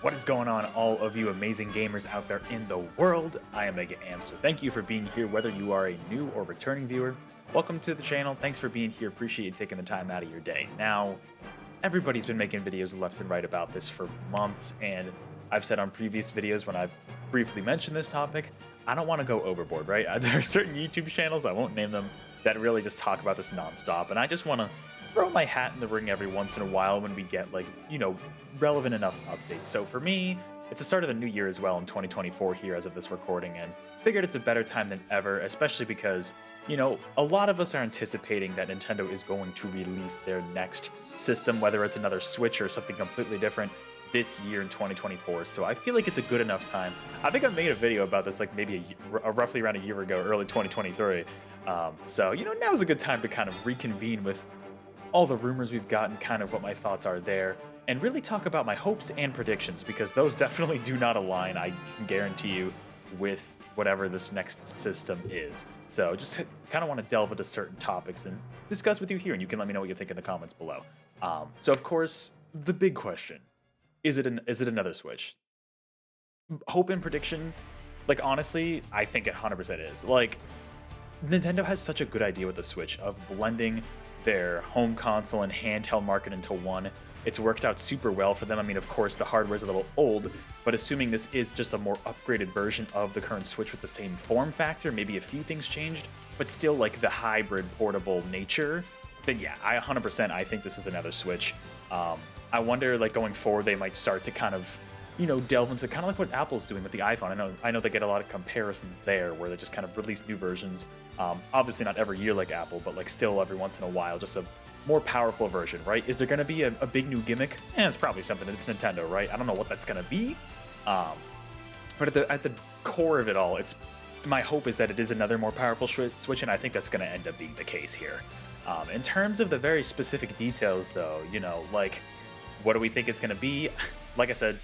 What is going on, all of you amazing gamers out there in the world? I am MegaAmpster. Thank you for being here, whether you are a new or returning viewer. Welcome to the channel. Thanks for being here. Appreciate you taking the time out of your day. Now, everybody's been making videos left and right about this for months, and I've said on previous videos when I've briefly mentioned this topic, I don't want to go overboard, right? There are certain YouTube channels, I won't name them, that really just talk about this nonstop, and I just want to throw my hat in the ring every once in a while when we get, like, relevant enough updates. So for me, it's the start of the new year as well in 2024 here as of this recording, and figured it's a better time than ever, especially because, a lot of us are anticipating that Nintendo is going to release their next system, whether it's another Switch or something completely different, this year in 2024. So I feel like it's a good enough time. I think I made a video about this like maybe roughly around a year ago, early 2023. So, now's a good time to kind of reconvene with all the rumors we've gotten, kind of what my thoughts are there, and really talk about my hopes and predictions, because those definitely do not align, I can guarantee you, with whatever this next system is. So just kind of want to delve into certain topics and discuss with you here, and you can let me know what you think in the comments below. So of course, the big question, is it another Switch? Hope and prediction, like, honestly, I think it 100% is. Like, Nintendo has such a good idea with the Switch of blending their home console and handheld market into one. It's worked out super well for them. I mean, of course, the hardware's a little old, but assuming this is just a more upgraded version of the current Switch with the same form factor, maybe a few things changed, but still like the hybrid portable nature, then yeah, I 100% I think this is another Switch. I wonder, like, going forward, they might start to kind of, delve into kind of like what Apple's doing with the iPhone. I know they get a lot of comparisons there where they just kind of release new versions. Obviously not every year like Apple, but like still every once in a while, just a more powerful version, right? Is there going to be a big new gimmick? It's probably something. It's Nintendo, right? I don't know what that's going to be. But at the core of it all, my hope is that it is another more powerful Switch, and I think that's going to end up being the case here. In terms of the very specific details, though, like, what do we think it's going to be? Like I said,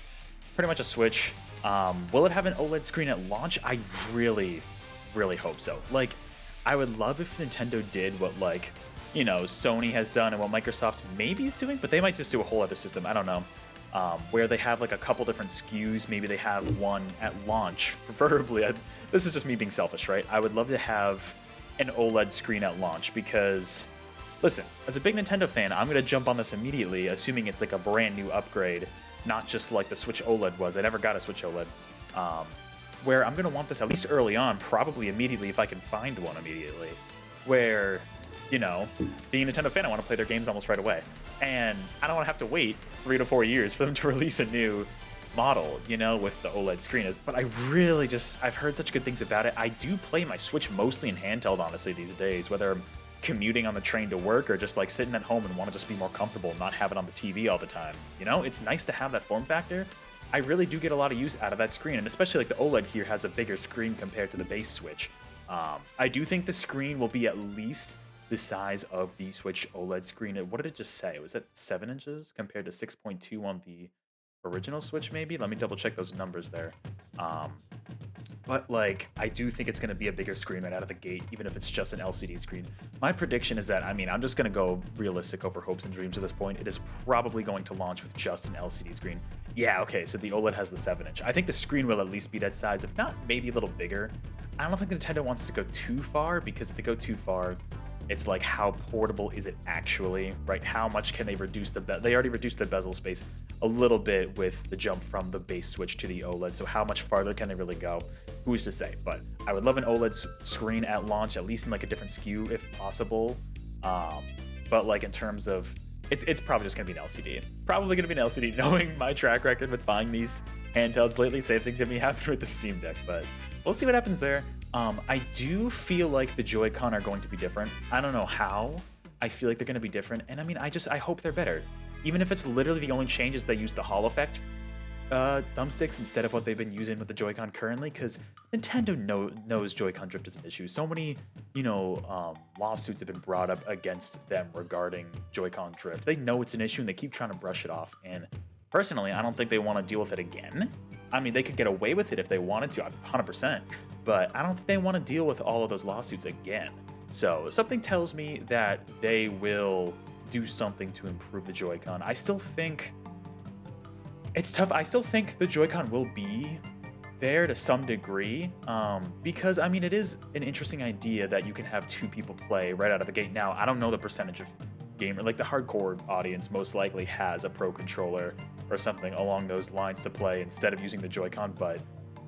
pretty much a Switch. Will it have an OLED screen at launch? I really, really hope so. Like, I would love if Nintendo did what, like, Sony has done and what Microsoft maybe is doing, but they might just do a whole other system. I don't know. Where they have like a couple different SKUs. Maybe they have one at launch, preferably. This is just me being selfish, right? I would love to have an OLED screen at launch because, listen, as a big Nintendo fan, I'm going to jump on this immediately, assuming it's like a brand new upgrade, not just like the Switch OLED was. I never got a Switch OLED. Where I'm going to want this at least early on, probably immediately if I can find one immediately. Where, being a Nintendo fan, I want to play their games almost right away. And I don't want to have to wait 3 to 4 years for them to release a new model, with the OLED screen. But I've heard such good things about it. I do play my Switch mostly in handheld, honestly, these days, whether I'm commuting on the train to work or just like sitting at home and want to just be more comfortable and not have it on the TV all the time. It's nice to have that form factor. I really do get a lot of use out of that screen, and especially like the OLED here has a bigger screen compared to the base Switch. I do think the screen will be at least the size of the Switch OLED screen. What did it just say? Was that 7 inches compared to 6.2 on the original Switch, maybe? Let me double check those numbers there. But like, I do think it's going to be a bigger screen right out of the gate, even if it's just an LCD screen. My prediction is that, I'm just going to go realistic over hopes and dreams at this point. It is probably going to launch with just an LCD screen. Yeah, okay, so the OLED has the 7-inch. I think the screen will at least be that size, if not maybe a little bigger. I don't think Nintendo wants to go too far, because if they go too far, it's like, how portable is it actually, right? How much can they reduce they already reduced the bezel space a little bit with the jump from the base Switch to the OLED, so how much farther can they really go? Who's to say? But I would love an OLED screen at launch, at least in like a different SKU if possible. But like, in terms of, it's probably just gonna be an LCD. Probably gonna be an LCD, knowing my track record with buying these handhelds lately. Same thing to me happened with the Steam Deck, but we'll see what happens there. I do feel like the Joy-Con are going to be different. I don't know how. I feel like they're going to be different, and I hope they're better. Even if it's literally the only change is they use the Hall effect thumbsticks instead of what they've been using with the Joy-Con currently, because Nintendo knows Joy-Con drift is an issue. So many, lawsuits have been brought up against them regarding Joy-Con drift. They know it's an issue, and they keep trying to brush it off, and personally, I don't think they want to deal with it again. They could get away with it if they wanted to, 100%, but I don't think they want to deal with all of those lawsuits again. So something tells me that they will do something to improve the Joy-Con. I still think It's tough. I still think the Joy-Con will be there to some degree, because I mean it is an interesting idea that you can have two people play right out of the gate. Now I don't know the percentage of gamer, like the hardcore audience most likely has a pro controller or something along those lines to play instead of using the Joy-Con, but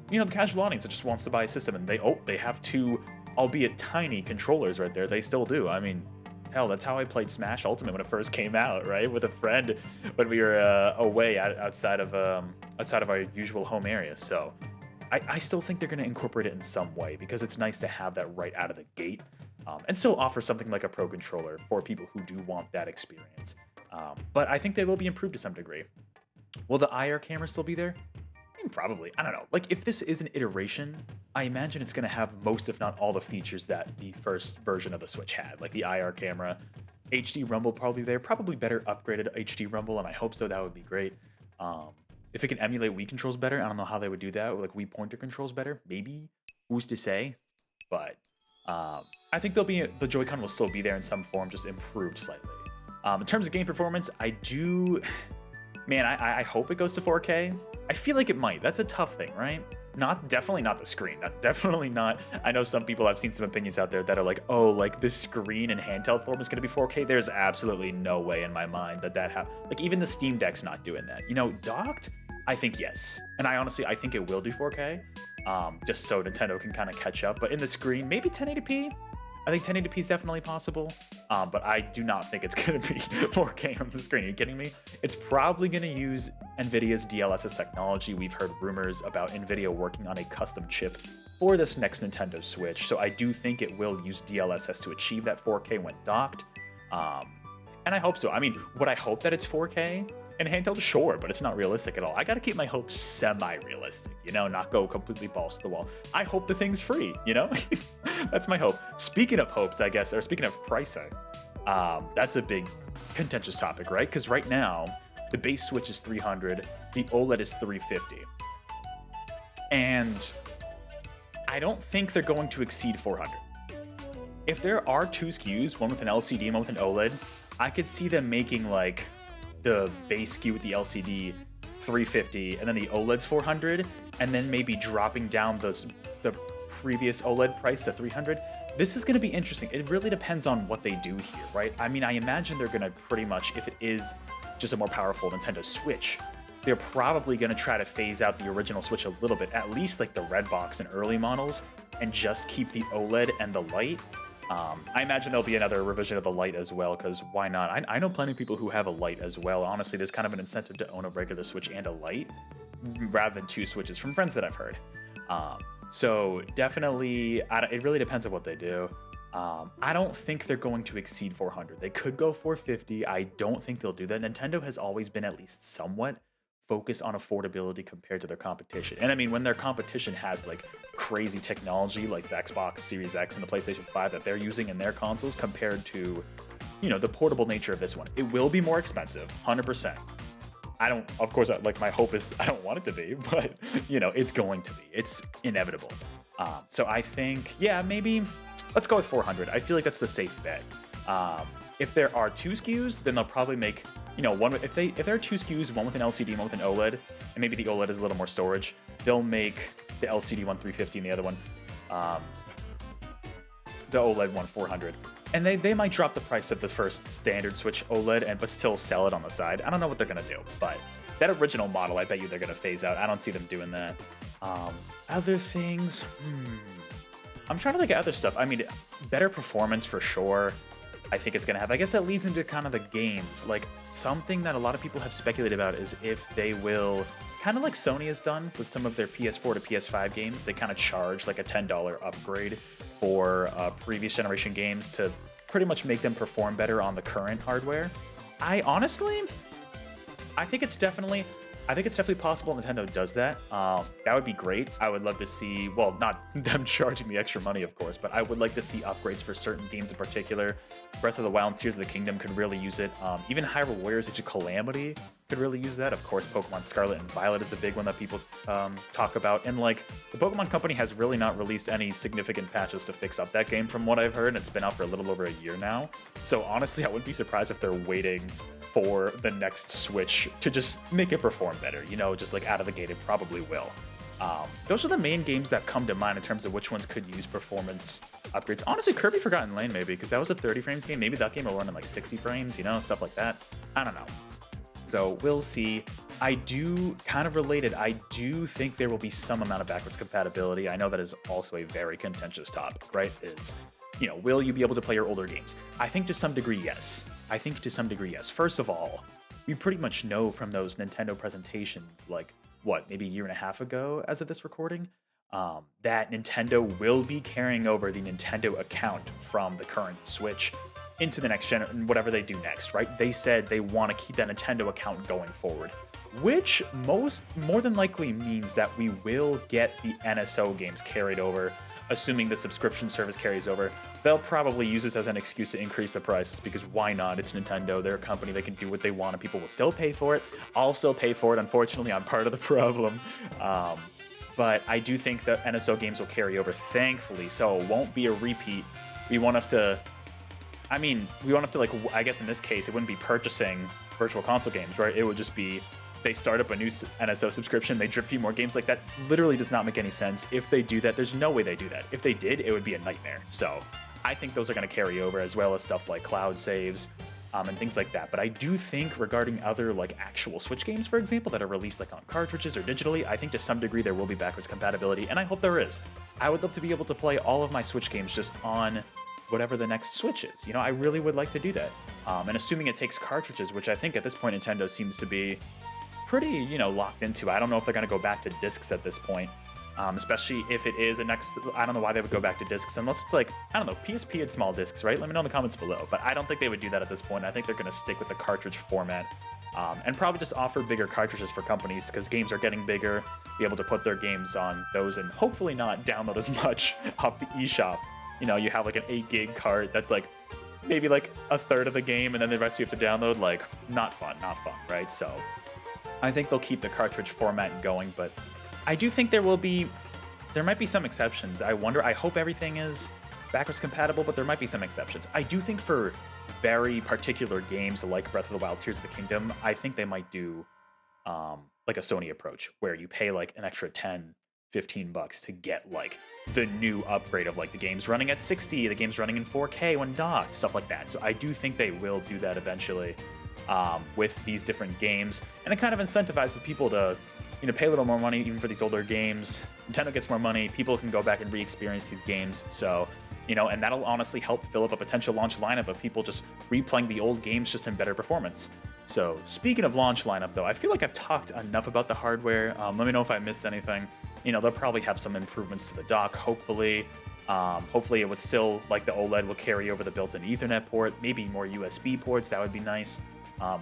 you know, the casual audience that just wants to buy a system and they have two, albeit tiny controllers right there. They still do. I mean, hell, that's how I played Smash Ultimate when it first came out, right? With a friend when we were away outside of our usual home area. So I still think they're going to incorporate it in some way because it's nice to have that right out of the gate, and still offer something like a pro controller for people who do want that experience. But I think they will be improved to some degree. Will the IR camera still be there? I mean, probably. I don't know. Like, if this is an iteration, I imagine it's going to have most, if not all, the features that the first version of the Switch had, like the IR camera, HD Rumble probably there, probably better upgraded HD Rumble, and I hope so. That would be great. If it can emulate Wii controls better, I don't know how they would do that. Or like Wii pointer controls better, maybe. Who's to say? But I think the Joy-Con will still be there in some form, just improved slightly. In terms of game performance, I do, man, I hope it goes to 4K. I feel like it might. That's a tough thing, right? Definitely not the screen. Definitely not. I know some people, I've seen some opinions out there that are like, oh, like the screen in handheld form is going to be 4K. There's absolutely no way in my mind that like even the Steam Deck's not doing that. You know, docked, I think yes. And I think it will do 4K, just so Nintendo can kind of catch up. But in the screen, maybe 1080p. I think 1080p is definitely possible, but I do not think it's going to be 4K on the screen. Are you kidding me? It's probably going to use NVIDIA's DLSS technology. We've heard rumors about NVIDIA working on a custom chip for this next Nintendo Switch, so I do think it will use DLSS to achieve that 4K when docked, and I hope so. I mean, would I hope that it's 4K? And handheld, sure, but it's not realistic at all. I gotta keep my hopes semi-realistic, you know, not go completely balls to the wall. I hope the thing's free, you know? That's my hope. Speaking of hopes, I guess, or speaking of pricing, that's a big contentious topic, right? Because right now, the base Switch is $300, the OLED is $350. And I don't think they're going to exceed $400. If there are two SKUs, one with an LCD and one with an OLED, I could see them making like the base SKU with the LCD $350 and then the OLED's $400, and then maybe dropping down the previous OLED price to $300. This is going to be interesting. It really depends on what they do here, right? I mean, I imagine they're going to pretty much, if it is just a more powerful Nintendo Switch, they're probably going to try to phase out the original Switch a little bit, at least like the red box and early models, and just keep the OLED and the Lite. I imagine there'll be another revision of the Lite as well, because why not? I know plenty of people who have a Lite as well. Honestly, there's kind of an incentive to own a regular Switch and a Lite rather than two Switches from friends that I've heard. So definitely, it really depends on what they do. I don't think they're going to exceed 400. They could go 450. I don't think they'll do that. Nintendo has always been at least somewhat focused on affordability compared to their competition. And I mean, when their competition has like crazy technology like the Xbox Series X and the PlayStation 5 that they're using in their consoles compared to, you know, the portable nature of this one, it will be more expensive, 100%. Of course, like my hope is I don't want it to be, but you know, it's going to be. It's inevitable. So I think, yeah, maybe let's go with 400. I feel like that's the safe bet. If there are two SKUs, then they'll probably make, you know, one. If there are two SKUs, one with an LCD and one with an OLED, and maybe the OLED is a little more storage, they'll make the LCD one 350 and the other one, the OLED one 400. And they might drop the price of the first standard Switch OLED, but still sell it on the side. I don't know what they're gonna do, but that original model, I bet you they're gonna phase out. I don't see them doing that. Other things, I'm trying to think of other stuff. I mean, better performance for sure. I think it's going to have. I guess that leads into kind of the games. Like, something that a lot of people have speculated about is if they will, kind of like Sony has done with some of their PS4 to PS5 games, they kind of charge like a $10 upgrade for previous generation games to pretty much make them perform better on the current hardware. I think it's definitely possible Nintendo does that. That would be great. I would love to see, well, not them charging the extra money, of course, but I would like to see upgrades for certain games in particular. Breath of the Wild and Tears of the Kingdom could really use it. Even Hyrule Warriors Age of Calamity could really use that. Of course, Pokemon Scarlet and Violet is a big one that people talk about. And like, the Pokemon Company has really not released any significant patches to fix up that game from what I've heard, and it's been out for a little over a year now. So honestly, I wouldn't be surprised if they're waiting for the next Switch to just make it perform better. You know, just like out of the gate, it probably will. Those are the main games that come to mind in terms of which ones could use performance upgrades. Honestly, Kirby Forgotten Land maybe, because that was a 30 frames game. Maybe that game will run in like 60 frames, you know, stuff like that. I don't know. So we'll see. I do, kind of related, I do think there will be some amount of backwards compatibility. I know that is also a very contentious topic, right? Is, you know, will you be able to play your older games? I think to some degree, yes. I think to some degree, yes. First of all, we pretty much know from those Nintendo presentations, like, what, maybe a year and a half ago as of this recording, that Nintendo will be carrying over the Nintendo account from the current Switch into the next gen, whatever they do next, right? They said they want to keep that Nintendo account going forward, which more than likely means that we will get the NSO games carried over, assuming the subscription service carries over. They'll probably use this as an excuse to increase the prices because why not? It's Nintendo, they're a company, they can do what they want and people will still pay for it. I'll still pay for it, unfortunately, I'm part of the problem. But I do think the NSO games will carry over, thankfully, so it won't be a repeat. We won't have to, like, I guess in this case, it wouldn't be purchasing virtual console games, right? It would just be, they start up a new NSO subscription, they drip feed more games. Like, that literally does not make any sense. If they do that, there's no way they do that. If they did, it would be a nightmare. So I think those are going to carry over, as well as stuff like cloud saves and things like that. But I do think regarding other like actual Switch games, for example, that are released like on cartridges or digitally, I think to some degree there will be backwards compatibility, and I hope there is. I would love to be able to play all of my Switch games just on whatever the next Switch is. You know, I really would like to do that. And assuming it takes cartridges, which I think at this point Nintendo seems to be pretty, you know, locked into. I don't know if they're going to go back to discs at this point, especially if it is a next, I don't know why they would go back to discs unless it's like, I don't know, PSP had small discs, right? Let me know in the comments below, but I don't think they would do that at this point. I think they're going to stick with the cartridge format and probably just offer bigger cartridges for companies because games are getting bigger, be able to put their games on those and hopefully not download as much off the eShop. You know, you have like an 8 gig cart that's like maybe like a third of the game and then the rest you have to download. Like, not fun, right? So I think they'll keep the cartridge format going, but I do think there might be some exceptions. I hope everything is backwards compatible, but there might be some exceptions. I do think for very particular games like Breath of the Wild, Tears of the Kingdom, I think they might do like a Sony approach where you pay like an extra 10, 15 bucks to get like the new upgrade of like the game's running at 60, the game's running in 4K when docked, stuff like that. So I do think they will do that eventually with these different games, and it kind of incentivizes people to, you know, pay a little more money even for these older games. Nintendo gets more money, people can go back and re-experience these games. So, you know, and that'll honestly help fill up a potential launch lineup of people just replaying the old games just in better performance. So speaking of launch lineup though, I feel like I've talked enough about the hardware. Let me know if I missed anything. You know, they'll probably have some improvements to the dock, hopefully. Hopefully it would still, like the OLED, will carry over the built-in Ethernet port, maybe more USB ports, that would be nice.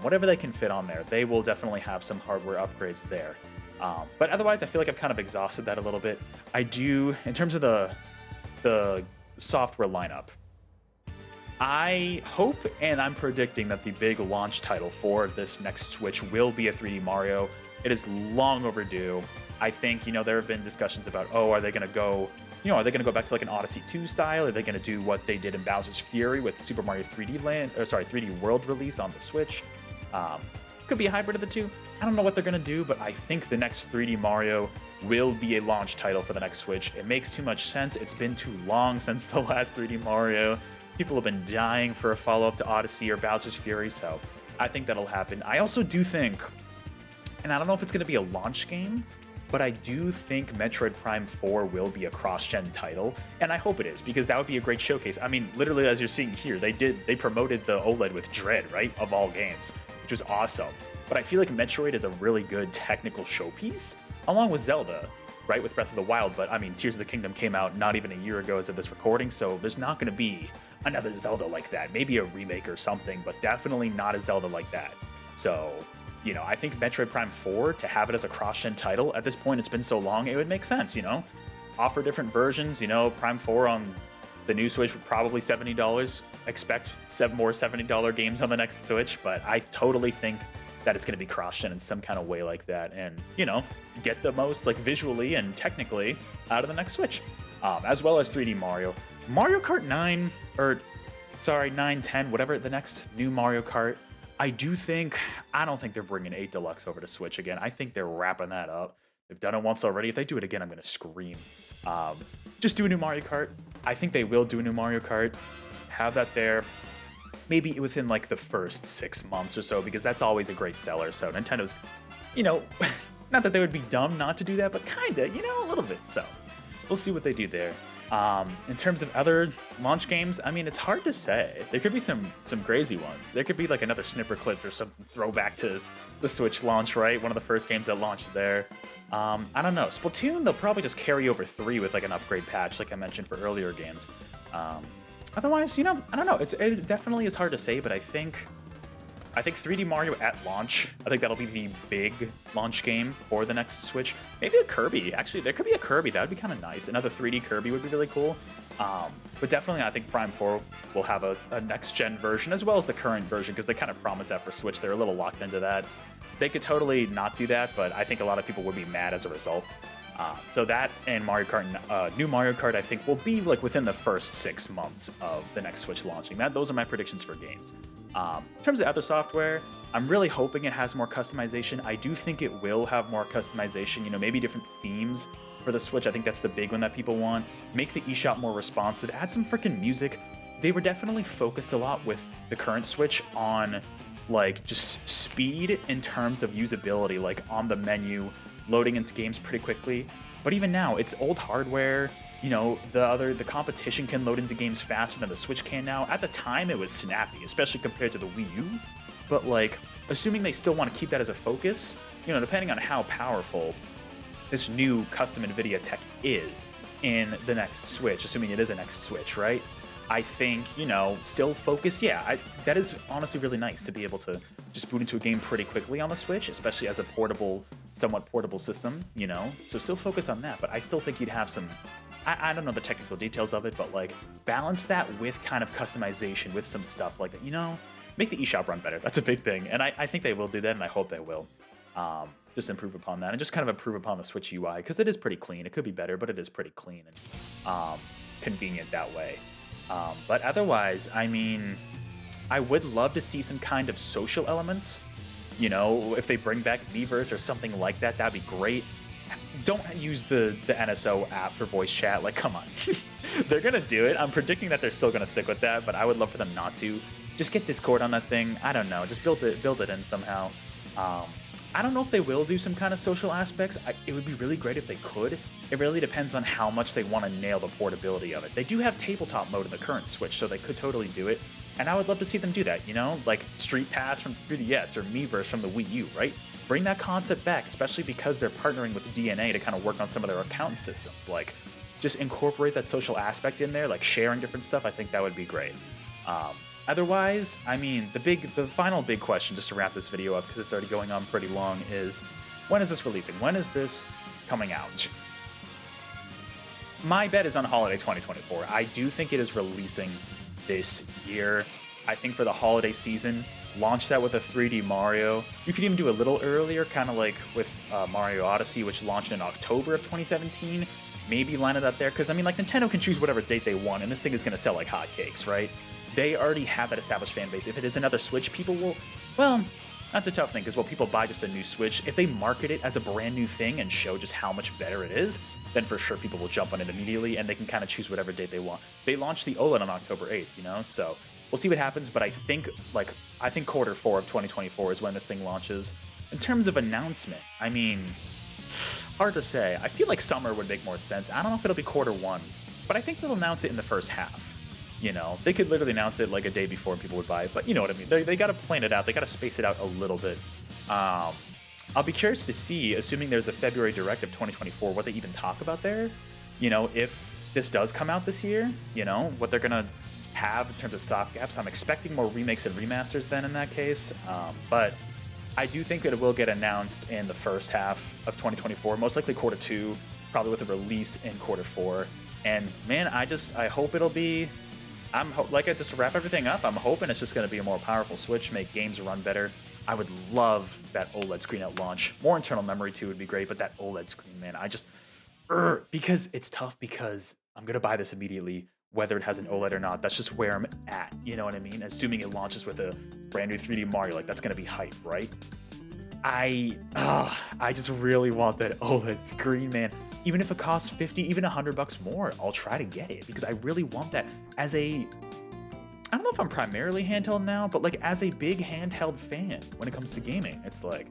Whatever they can fit on there, they will definitely have some hardware upgrades there. But otherwise, I feel like I've kind of exhausted that a little bit. I do, in terms of the software lineup, I hope and I'm predicting that the big launch title for this next Switch will be a 3D Mario. It is long overdue. I think, you know, there have been discussions about, oh, are they going to go back to like an Odyssey 2 style? Are they going to do what they did in Bowser's Fury with Super Mario 3D World release on the Switch? Could be a hybrid of the two. I don't know what they're going to do, but I think the next 3D Mario will be a launch title for the next Switch. It makes too much sense. It's been too long since the last 3D Mario. People have been dying for a follow-up to Odyssey or Bowser's Fury, so I think that'll happen. I also do think, and I don't know if it's going to be a launch game, but I do think Metroid Prime 4 will be a cross-gen title, and I hope it is, because that would be a great showcase. I mean, literally, as you're seeing here, they promoted the OLED with Dread, right, of all games, which was awesome. But I feel like Metroid is a really good technical showpiece, along with Zelda, right, with Breath of the Wild. But I mean, Tears of the Kingdom came out not even a year ago as of this recording, so there's not going to be another Zelda like that. Maybe a remake or something, but definitely not a Zelda like that. So, you know, I think Metroid Prime 4, to have it as a cross-gen title, at this point it's been so long, it would make sense, you know? Offer different versions, you know, Prime 4 on the new Switch would probably $70. Expect 7 more $70 games on the next Switch, but I totally think that it's going to be cross-gen in some kind of way like that, and, you know, get the most, like, visually and technically out of the next Switch, as well as 3D Mario. Mario Kart 9, 10, whatever, the next new Mario Kart, I I don't think they're bringing 8 Deluxe over to Switch again. I think they're wrapping that up. They've done it once already. If they do it again, I'm gonna scream. Um, just do a new Mario Kart. I think they will do a new Mario Kart. Have that there. Maybe within like the first 6 months or so, because that's always a great seller. So Nintendo's, you know, not that they would be dumb not to do that, but kinda, a little bit. So we'll see what they do there. In terms of other launch games, I mean, it's hard to say. There could be some crazy ones. There could be like another snipper clip or some throwback to the Switch launch, right? One of the first games that launched there. I don't know. Splatoon, they'll probably just carry over 3 with like an upgrade patch, like I mentioned for earlier games. Otherwise, I don't know. It definitely is hard to say, but I think 3D Mario at launch, I think that'll be the big launch game for the next Switch. Maybe a Kirby. Actually, there could be a Kirby. That would be kind of nice. Another 3D Kirby would be really cool. But definitely, I think Prime 4 will have a next-gen version as well as the current version because they kind of promised that for Switch. They're a little locked into that. They could totally not do that, but I think a lot of people would be mad as a result. So that and Mario Kart, new Mario Kart, I think will be like within the first 6 months of the next Switch launching. Those are my predictions for games. In terms of other software, I'm really hoping it has more customization. I do think it will have more customization. Maybe different themes for the Switch. I think that's the big one that people want. Make the eShop more responsive. Add some freaking music. They were definitely focused a lot with the current Switch on like just speed in terms of usability, like on the menu, loading into games pretty quickly. But even now, it's old hardware. The competition can load into games faster than the Switch can now. At the time, it was snappy, especially compared to the Wii U. But like, assuming they still want to keep that as a focus, depending on how powerful this new custom NVIDIA tech is in the next Switch, assuming it is a next Switch, right? I think, still focus. Yeah, that is honestly really nice to be able to just boot into a game pretty quickly on the Switch, especially as a somewhat portable system, So still focus on that, but I still think you'd have some, I don't know the technical details of it, but like balance that with kind of customization with some stuff like that, make the eShop run better. That's a big thing. And I think they will do that, and I hope they will. Just improve upon that and just kind of improve upon the Switch UI because it is pretty clean. It could be better, but it is pretty clean and convenient that way. But otherwise, I mean, I would love to see some kind of social elements. If they bring back Miiverse or something like that, that'd be great. Don't use the NSO app for voice chat. Like, come on. They're going to do it. I'm predicting that they're still going to stick with that, but I would love for them not to. Just get Discord on that thing. I don't know. Just build it in somehow. I don't know if they will do some kind of social aspects. It would be really great if they could. It really depends on how much they want to nail the portability of it. They do have tabletop mode in the current Switch, so they could totally do it. And I would love to see them do that, like Street Pass from 3DS or Miiverse from the Wii U, right? Bring that concept back, especially because they're partnering with the DNA to kind of work on some of their account systems. Like, just incorporate that social aspect in there, like sharing different stuff. I think that would be great. Otherwise, I mean, the final big question, just to wrap this video up because it's already going on pretty long, is when is this releasing? When is this coming out? My bet is on holiday 2024. I do think it is releasing this year. I think for the holiday season, launch that with a 3D Mario. You could even do a little earlier, kind of like with Mario Odyssey, which launched in October of 2017. Maybe line it up there, because I mean, like, Nintendo can choose whatever date they want, and this thing is going to sell like hotcakes, right? They already have that established fan base. If it is another Switch, people will, well, that's a tough thing, because will people buy just a new Switch? If they market it as a brand new thing and show just how much better it is, then for sure people will jump on it immediately, and they can kind of choose whatever date they want. They launched the OLED on October 8th, so we'll see what happens, but I think quarter 4 of 2024 is when this thing launches. In terms of announcement, I mean, hard to say. I feel like summer would make more sense. I don't know if it'll be quarter 1, but I think they'll announce it in the first half. They could literally announce it like a day before and people would buy it, but you know what I mean. They got to plan it out. They got to space it out a little bit. I'll be curious to see, assuming there's a February Direct of 2024, what they even talk about there. If this does come out this year, what they're going to have in terms of stopgaps. I'm expecting more remakes and remasters then in that case. But I do think it will get announced in the first half of 2024, most likely quarter 2, probably with a release in quarter 4. And man, I hope it'll be, just to wrap everything up, I'm hoping it's just going to be a more powerful Switch, make games run better. I would love that OLED screen at launch. More internal memory too would be great, but that OLED screen, man, because it's tough, because I'm going to buy this immediately whether it has an OLED or not. That's just where I'm at. You know what I mean? Assuming it launches with a brand new 3D Mario, like that's gonna be hype, right? I just really want that OLED screen, man. Even if it costs 50, even $100 more, I'll try to get it because I really want that as a, I don't know if I'm primarily handheld now, but like as a big handheld fan when it comes to gaming, it's like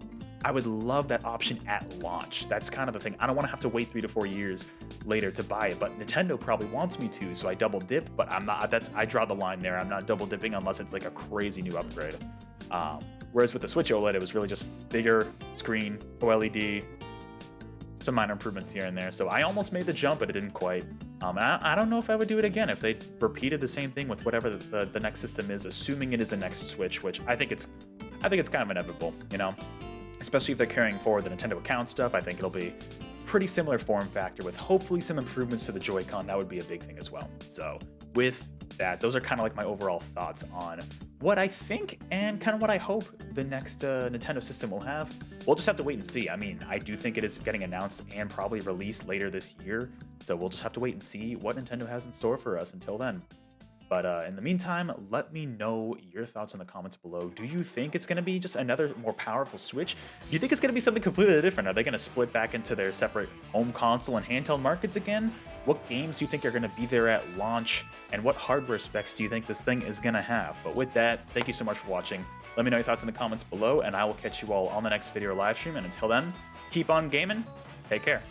I would love that option at launch. That's kind of the thing. I don't want to have to wait 3 to 4 years later to buy it, but Nintendo probably wants me to, so I double dip, but I'm not, I draw the line there. I'm not double dipping unless it's like a crazy new upgrade. Whereas with the Switch OLED, it was really just bigger screen, OLED, some minor improvements here and there. So I almost made the jump, but it didn't quite. And I don't know if I would do it again if they repeated the same thing with whatever the next system is, assuming it is the next Switch, which I think it's kind of inevitable, you know, especially if they're carrying forward the Nintendo account stuff. I think it'll be pretty similar form factor with hopefully some improvements to the Joy-Con. That would be a big thing as well. So with that, those are kind of like my overall thoughts on what I think and kind of what I hope the next Nintendo system will have. We'll just have to wait and see. I mean, I do think it is getting announced and probably released later this year, so we'll just have to wait and see what Nintendo has in store for us until then. But in the meantime, let me know your thoughts in the comments below. Do you think it's going to be just another more powerful Switch? Do you think it's going to be something completely different? Are they going to split back into their separate home console and handheld markets again? What games do you think are going to be there at launch? And what hardware specs do you think this thing is going to have? But with that, thank you so much for watching. Let me know your thoughts in the comments below, and I will catch you all on the next video or live stream. And until then, keep on gaming. Take care.